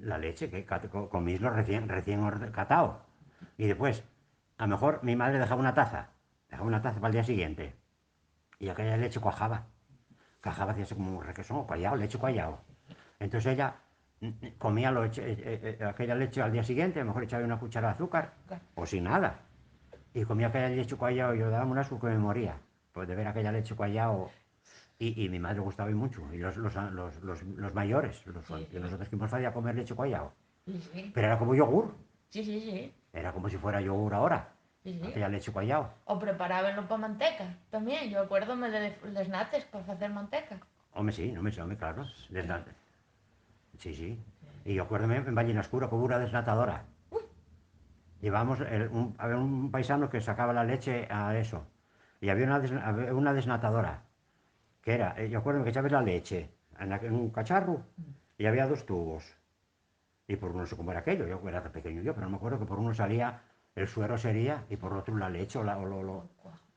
la leche, que comís lo recién catado. Y después, a lo mejor mi madre dejaba una taza para el día siguiente. Y aquella leche cuajaba, hacía así como un requesón, cuajado, leche cuajado. Entonces ella comía aquella leche al día siguiente, a lo mejor echaba una cuchara de azúcar, o sin nada. Y comía aquella leche cuajado y yo daba un asco que me moría, pues de ver aquella leche cuajado. Y mi madre gustaba mucho, y los mayores, Sí, que nosotros que nos hacía comer leche cuajado. sí, sí, Pero era como yogur, sí, sí, sí, era como si fuera yogur ahora, sí, sí. aquella leche cuajado. O preparabenlo para manteca también. Yo acuérdome de les nates para hacer manteca. Hombre, sí, no me sé, claro. Sí, sí. Y yo acuerdo en Ballena Oscura como una desnatadora. Llevamos había un paisano que sacaba la leche a eso. Y había una desnatadora. Que era, yo acuerdo que echabas la leche en un cacharro y había dos tubos. Y por uno no sé cómo era aquello, yo era tan pequeño yo, pero me acuerdo que por uno salía el suero sería y por otro la leche El cuajo.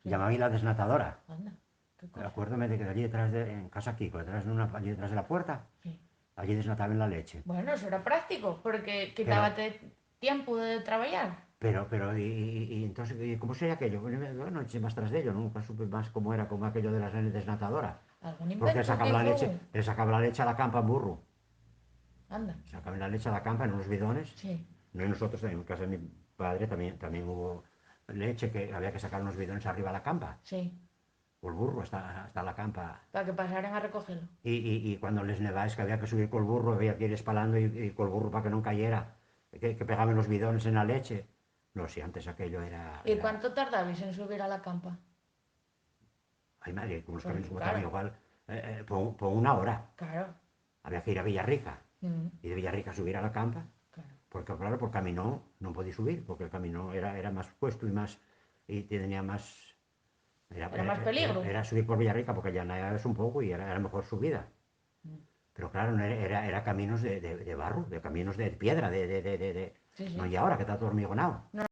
Sí. llamaban la desnatadora. Anda, qué cosa. Acuérdame de que allí detrás en casa Kiko, allí detrás de la puerta, Sí. allí desnataban la leche. Bueno, eso era práctico, porque Pero quitábate tiempo de trabajar. y entonces, ¿cómo sería aquello? Bueno, no eché más tras de ello, ¿no? Nunca supe más cómo era, como aquello de las desnatadoras. Algún Porque invento que hizo. le sacaba la leche a la campa en burro. Anda. Sacaban la leche a la campa en unos bidones. Sí, No en nosotros, en casa de mi padre también hubo leche que había que sacar unos bidones arriba a la campa. sí. O el burro hasta la campa. Para que pasaran a recogerlo. Y cuando les neváis que había que subir con el burro, había que ir espalando y con el burro para que no cayera, que pegaban los bidones en la leche. No, si antes aquello ¿Y cuánto tardabais en subir a la campa? ay madre, con los caminos Porque, como estaban claro, igual, por una hora. claro. Había que ir a Villarrica Mm, y de Villarrica subir a la campa, claro. porque claro, por camino no podía subir, porque el camino era más puesto y tenía más, Era más peligro. era subir por Villarrica porque ya es un poco y era mejor subida. Mm, Pero claro, no era caminos de barro, de caminos de piedra, sí, no sí. y ahora que está todo hormigonado. No,